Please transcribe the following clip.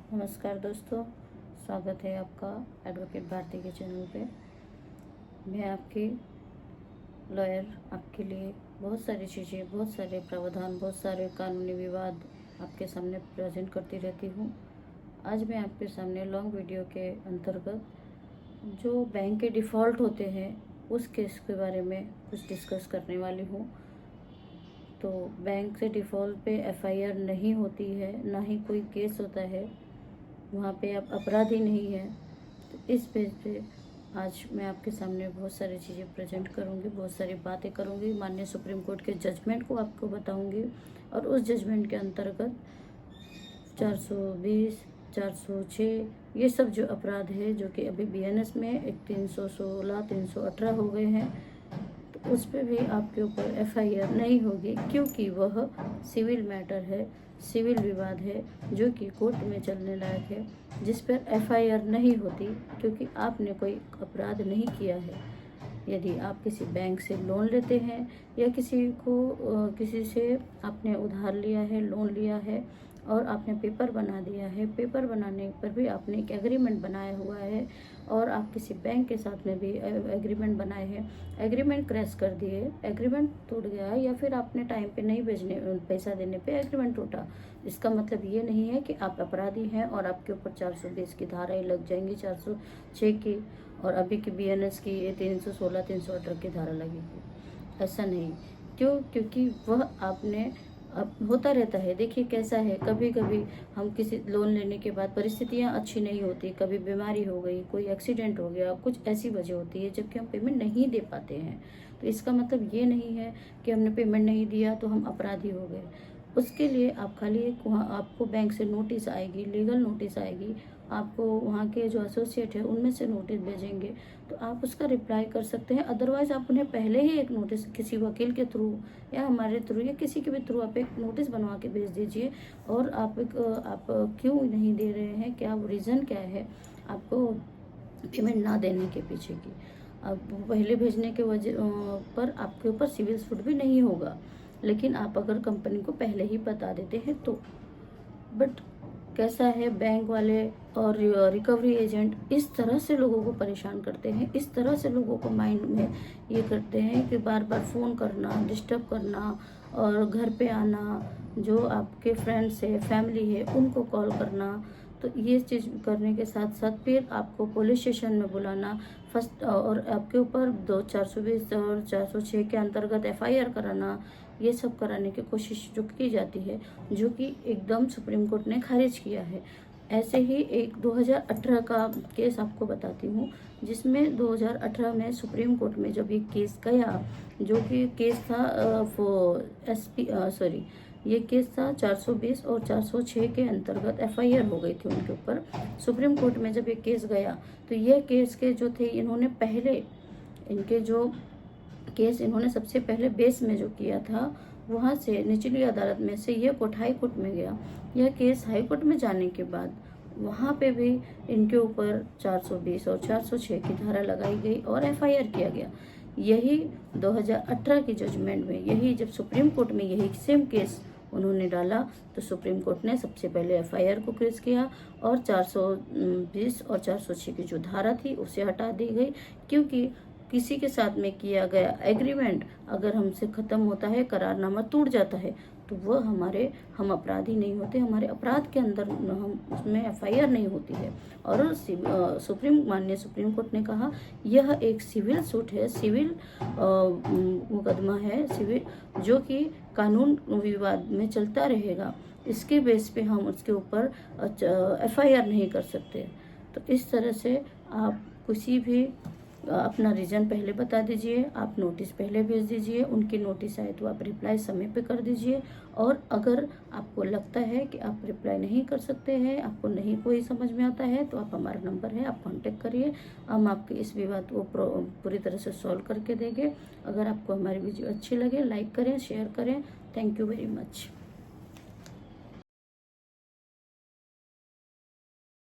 नमस्कार दोस्तों, स्वागत है आपका एडवोकेट भारती के चैनल पे। मैं आपकी लॉयर आपके लिए बहुत सारी चीज़ें, बहुत सारे प्रावधान, बहुत सारे कानूनी विवाद आपके सामने प्रेजेंट करती रहती हूँ। आज मैं आपके सामने लॉन्ग वीडियो के अंतर्गत जो बैंक के डिफ़ॉल्ट होते हैं उस केस के बारे में कुछ डिस्कस करने वाली हूँ। तो बैंक से डिफ़ॉल्ट पे एफआईआर नहीं होती है, ना ही कोई केस होता है, वहाँ पे आप अपराधी नहीं है। तो इस पेज पे आज मैं आपके सामने बहुत सारी चीज़ें प्रेजेंट करूँगी, बहुत सारी बातें करूँगी, माननीय सुप्रीम कोर्ट के जजमेंट को आपको बताऊँगी और उस जजमेंट के अंतर्गत 420, 406 ये सब जो अपराध है जो कि अभी बीएनएस में एक 316, 318 हो गए हैं, तो उस पर भी आपके ऊपर एफआईआर नहीं होगी, क्योंकि वह सिविल मैटर है, सिविल विवाद है जो कि कोर्ट में चलने लायक है, जिस पर एफआईआर नहीं होती क्योंकि आपने कोई अपराध नहीं किया है। यदि आप किसी बैंक से लोन लेते हैं या किसी से आपने उधार लिया है, लोन लिया है और आपने पेपर बना दिया है, पेपर बनाने पर भी आपने एक एग्रीमेंट बनाया हुआ है और आप किसी बैंक के साथ में भी एग्रीमेंट बनाए हैं, एग्रीमेंट क्रैश कर दिए, एग्रीमेंट टूट गया या फिर आपने टाइम पे नहीं भेजने पैसा देने पे एग्रीमेंट टूटा, इसका मतलब ये नहीं है कि आप अपराधी हैं और आपके ऊपर 420 की धाराएं लग जाएंगी, 406 की और अभी की बीएनएस की ये 316, 318 की धारा लगेगी। ऐसा नहीं, क्योंकि वह आपने अब होता रहता है। देखिए कैसा है, कभी कभी हम किसी लोन लेने के बाद परिस्थितियां अच्छी नहीं होती, कभी बीमारी हो गई, कोई एक्सीडेंट हो गया, कुछ ऐसी वजह होती है जबकि हम पेमेंट नहीं दे पाते हैं। तो इसका मतलब ये नहीं है कि हमने पेमेंट नहीं दिया तो हम अपराधी हो गए। उसके लिए आप खाली वहाँ आपको बैंक से नोटिस आएगी, लीगल नोटिस आएगी, आपको वहाँ के जो एसोसिएट है उनमें से नोटिस भेजेंगे तो आप उसका रिप्लाई कर सकते हैं। अदरवाइज आप उन्हें पहले ही एक नोटिस किसी वकील के थ्रू या हमारे थ्रू या किसी के भी थ्रू आप एक नोटिस बनवा के भेज दीजिए और आप क्यों नहीं दे रहे हैं, क्या रीज़न क्या है आपको पेमेंट ना देने के पीछे की। अब पहले भेजने के वजह पर आपके ऊपर सिविल सूट भी नहीं होगा, लेकिन आप अगर कंपनी को पहले ही बता देते हैं तो। बट कैसा है, बैंक वाले और रिकवरी एजेंट इस तरह से लोगों को परेशान करते हैं, इस तरह से लोगों को माइंड में ये करते हैं कि बार बार फ़ोन करना, डिस्टर्ब करना और घर पे आना, जो आपके फ्रेंड्स है, फैमिली है, उनको कॉल करना। तो ये चीज़ करने के साथ साथ फिर आपको पुलिस स्टेशन में बुलाना, फर्स्ट और आपके ऊपर 420 और 406 के अंतर्गत एफआईआर कराना, ये सब कराने की कोशिश जो की जाती है, जो कि एकदम सुप्रीम कोर्ट ने खारिज किया है। ऐसे ही एक 2018 का केस आपको बताती हूँ, जिसमें 2018 में सुप्रीम कोर्ट में जब ये केस गया, जो कि केस था ये केस था 420 और 406 के अंतर्गत एफआईआर हो गई थी उनके ऊपर। सुप्रीम कोर्ट में जब ये केस गया तो ये केस के जो थे, इन्होंने सबसे पहले बेस में जो किया था, वहाँ से निचली अदालत में से ये कोर्ट हाई कोर्ट में गया। यह केस हाई कोर्ट में जाने के बाद वहाँ पे भी इनके ऊपर 420 और 406 की धारा लगाई गई और एफआईआर किया गया। यही 2018 की जजमेंट में, यही जब सुप्रीम कोर्ट में यही सेम केस उन्होंने डाला तो सुप्रीम कोर्ट ने सबसे पहले एफआईआर को क्रेज किया और 420 और 406 की जो धारा थी उसे हटा दी गई, क्योंकि किसी के साथ में किया गया एग्रीमेंट अगर हमसे ख़त्म होता है, करारनामा टूट जाता है, तो वह हम अपराधी नहीं होते, हमारे अपराध के अंदर हम उसमें एफआईआर नहीं होती है। और माननीय सुप्रीम कोर्ट ने कहा यह एक सिविल सूट है, सिविल मुकदमा है, सिविल जो कि कानून विवाद में चलता रहेगा, इसके बेस पे हम उसके ऊपर एफआईआर नहीं कर सकते। तो इस तरह से आप किसी भी अपना रीज़न पहले बता दीजिए, आप नोटिस पहले भेज दीजिए, उनकी नोटिस आए तो आप रिप्लाई समय पे कर दीजिए। और अगर आपको लगता है कि आप रिप्लाई नहीं कर सकते हैं, आपको नहीं कोई समझ में आता है, तो आप हमारा नंबर है, आप कांटेक्ट करिए, हम आपके इस विवाद को पूरी तरह से सॉल्व करके देंगे। अगर आपको हमारी वीडियो अच्छी लगे, लाइक करें, शेयर करें। Thank you very much.